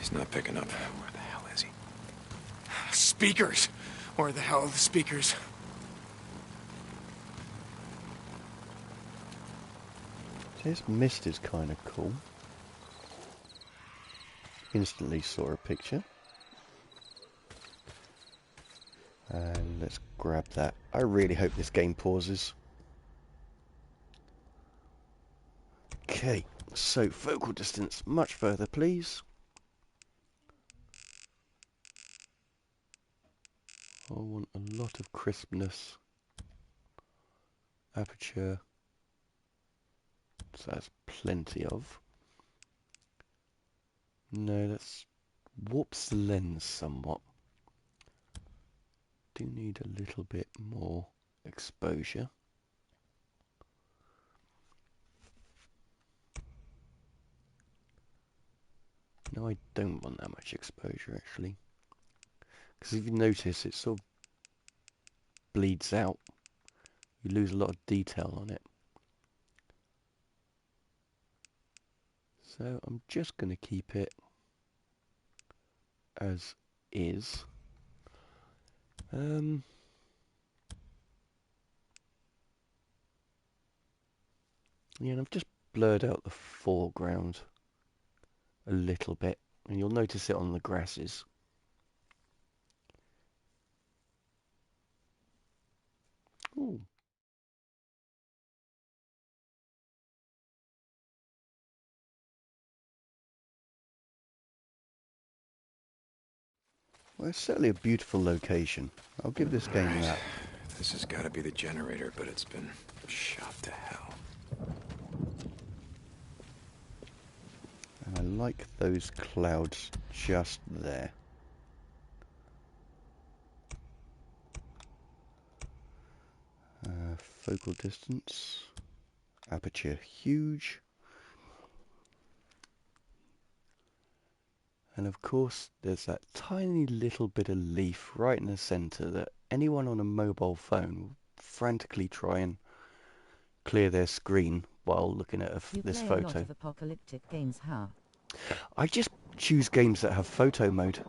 He's not picking up. Where the hell is he? Speakers! Where the hell are the speakers? This mist is kind of cool. Instantly saw a picture. And let's grab that. I really hope this game pauses. Okay, so focal distance much further, please. I want a lot of crispness. Aperture. So that's plenty of. No, let's warps the lens somewhat. Do need a little bit more exposure. No, I don't want that much exposure actually. Because if you notice, it sort of bleeds out. You lose a lot of detail on it. So I'm just going to keep it as is. Yeah, and I've just blurred out the foreground a little bit, and you'll notice it on the grasses. Ooh. Well, it's certainly a beautiful location. I'll give this game that. This has got to be the generator, but it's been shot to hell. And I like those clouds just there. Focal distance. Aperture huge. And of course, there's that tiny little bit of leaf right in the center that anyone on a mobile phone will frantically try and clear their screen while looking at this photo. You play a lot of apocalyptic games, huh? I just choose games that have photo mode.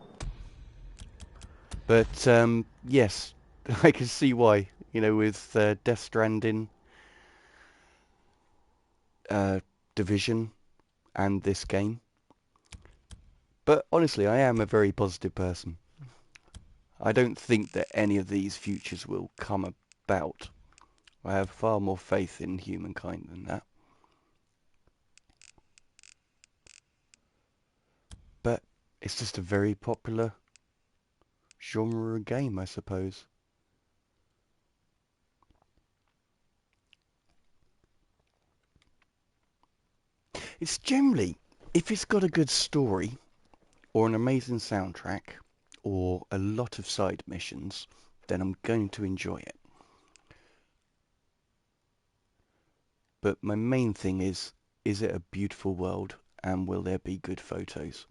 But yes, I can see why. You know, with Death Stranding, Division, and this game. But honestly, I am a very positive person. I don't think that any of these futures will come about. I have far more faith in humankind than that. But it's just a very popular genre of game, I suppose. It's generally, if it's got a good story, or an amazing soundtrack, or a lot of side missions, then I'm going to enjoy it. But my main thing is it a beautiful world, and will there be good photos?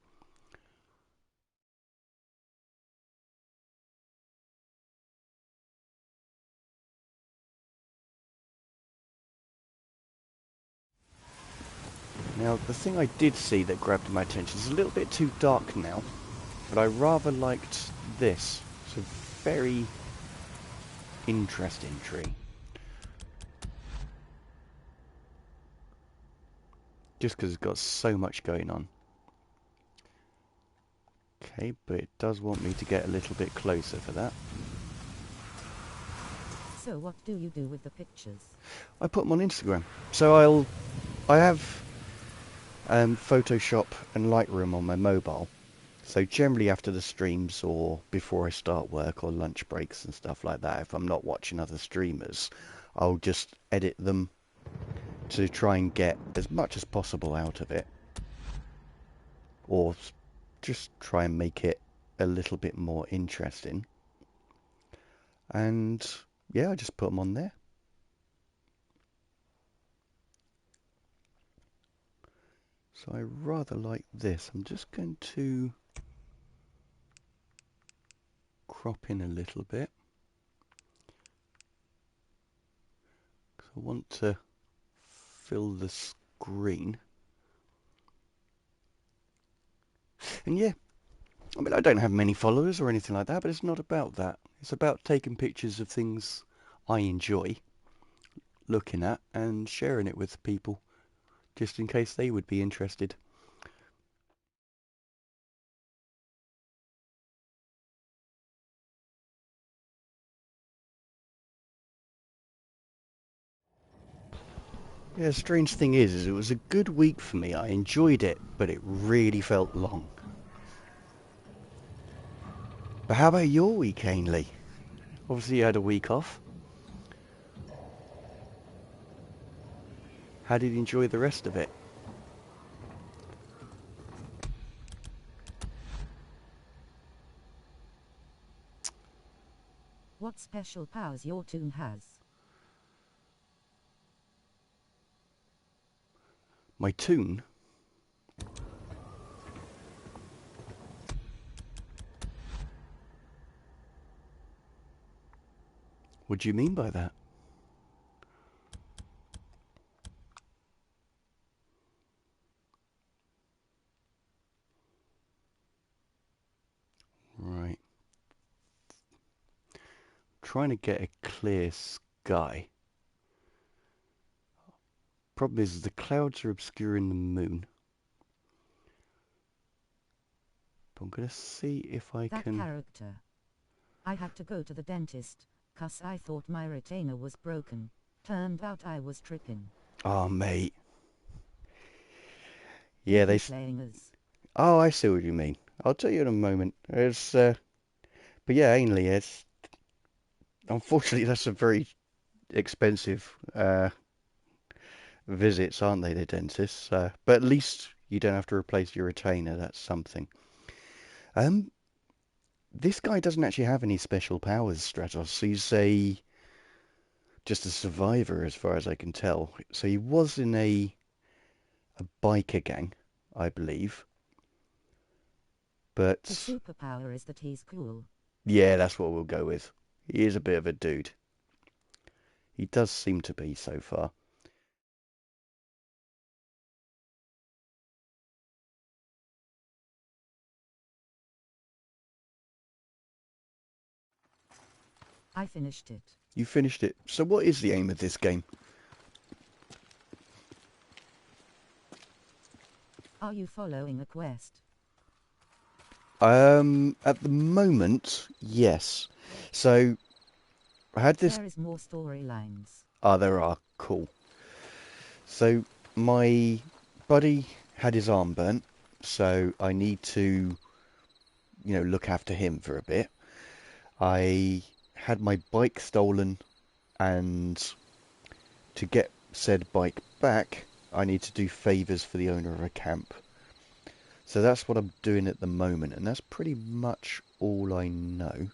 Now, the thing I did see that grabbed my attention is a little bit too dark now, but I rather liked this. It's a very interesting tree. Just because it's got so much going on. Okay, but it does want me to get a little bit closer for that. So what do you do with the pictures? I put them on Instagram. So I have Photoshop and Lightroom on my mobile. So generally after the streams or before I start work or lunch breaks and stuff like that, if I'm not watching other streamers, I'll just edit them to try and get as much as possible out of it. Or just try and make it a little bit more interesting. And yeah, I just put them on there. So I rather like this. I'm just going to crop in a little bit. Because I want to fill the screen. And yeah, I mean, I don't have many followers or anything like that, but it's not about that. It's about taking pictures of things I enjoy looking at and sharing it with people, just in case they would be interested. Yeah, strange thing is it was a good week for me. I enjoyed it, but it really felt long. But how about your week, Ainley? Obviously you had a week off. How did you enjoy the rest of it? What special powers your toon has? My toon? What do you mean by that? Right. Trying to get a clear sky. Problem is the clouds are obscuring the moon. But I'm gonna see if I That can... character. I had to go to the dentist, 'cause I thought my retainer was broken. Turned out I was tripping. Oh, mate. Yeah, Who playing as? Oh, I see what you mean. I'll tell you in a moment. But yeah, Ainley, it's... Unfortunately, that's a very expensive visits, aren't they, the dentists? But at least you don't have to replace your retainer. That's something. Um, this guy doesn't actually have any special powers, Stratos. He's just a survivor, as far as I can tell. So he was in a biker gang, I believe. His But superpower is that he's cool. yeah, that's what we'll go with. He is a bit of a dude. He does seem to be so far. I finished it. You finished it. So what is the aim of this game? Are you following a quest? At the moment, yes. So I had this. There is more storylines. Ah, there are. Cool. So my buddy had his arm burnt, so I need to, look after him for a bit. I had my bike stolen, and to get said bike back, I need to do favours for the owner of a camp. So that's what I'm doing at the moment, and that's pretty much all I know.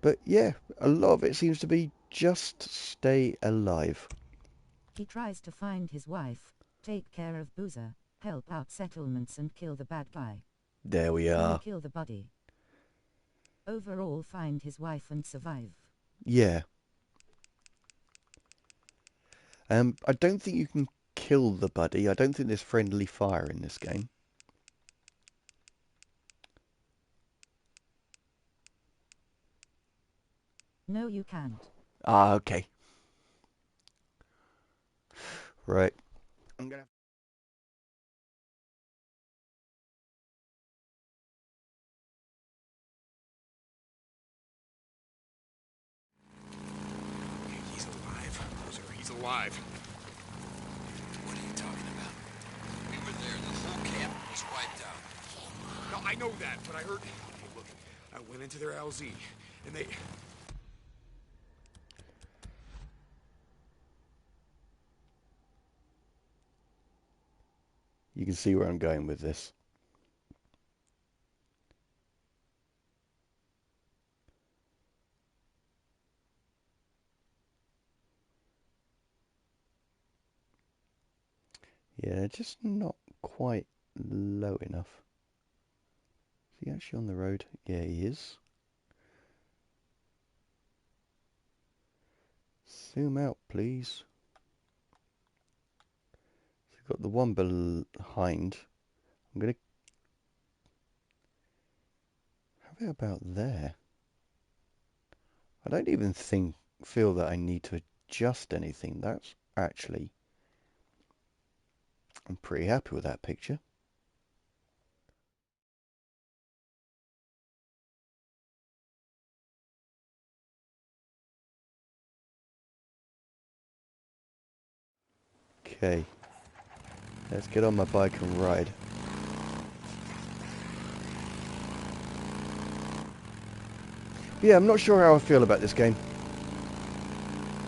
But yeah, a lot of it seems to be just stay alive. He tries to find his wife, take care of Boozer, help out settlements and kill the bad guy. There we Then are. kill the body. Overall find his wife and survive. Yeah. I don't think you can kill the buddy. I don't think there's friendly fire in this game. No, you can't. Ah, okay. Right. I'm gonna... He's alive. Boozer, he's alive. What are you talking about? We were there. The whole camp was wiped out. No, I know that, but I heard... Okay, look, I went into their LZ, and they... You can see where I'm going with this. Yeah, just not quite low enough. Is he actually on the road? Yeah, he is. Zoom out, please. So we've got the one behind. I'm gonna have it about there. I don't even feel that I need to adjust anything. That's actually, I'm pretty happy with that picture. Okay, let's get on my bike and ride. Yeah, I'm not sure how I feel about this game.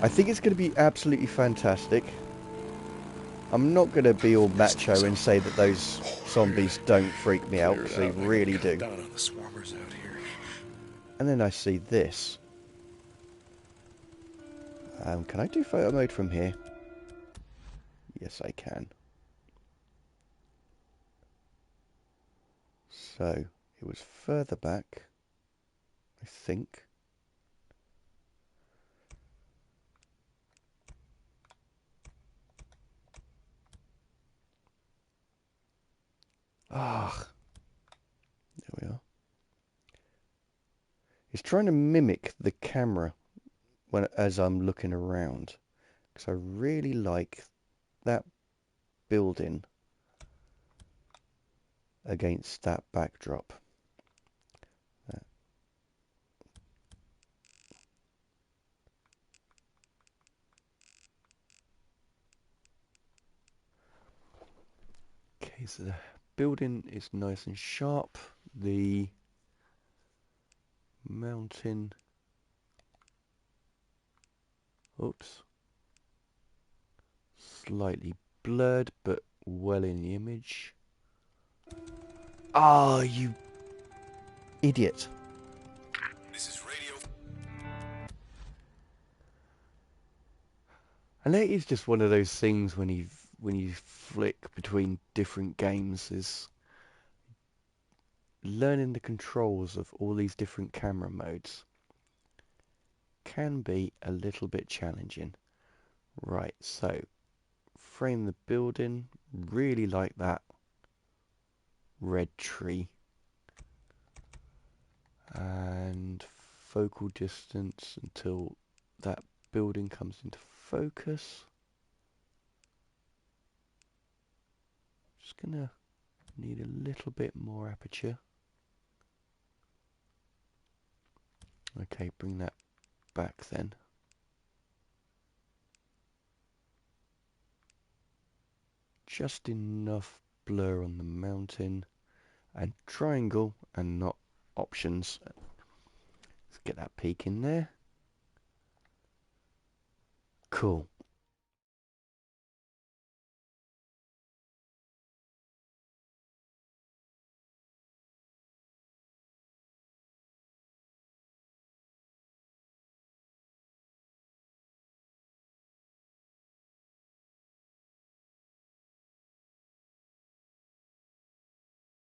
I think it's going to be absolutely fantastic. I'm not going to be all macho and say that those zombies don't freak me out, because they really do. Down on the swarmers out here. And then I see this. Can I do photo mode from here? Yes, I can. So, it was further back, I think. Ah, there we are. It's trying to mimic the camera as I'm looking around, because I really like that building against that backdrop. Okay, so the building is nice and sharp. The mountain, oops, slightly blurred, but well in the image. Ah, you idiot. This is radio. And it is just one of those things when you flick between different games, is learning the controls of all these different camera modes can be a little bit challenging. Right, so frame the building, really like that red tree, and focal distance until that building comes into focus. Just gonna need a little bit more aperture. Okay, bring that back then. Just enough blur on the mountain, and triangle and not options. Let's get that peak in there. Cool.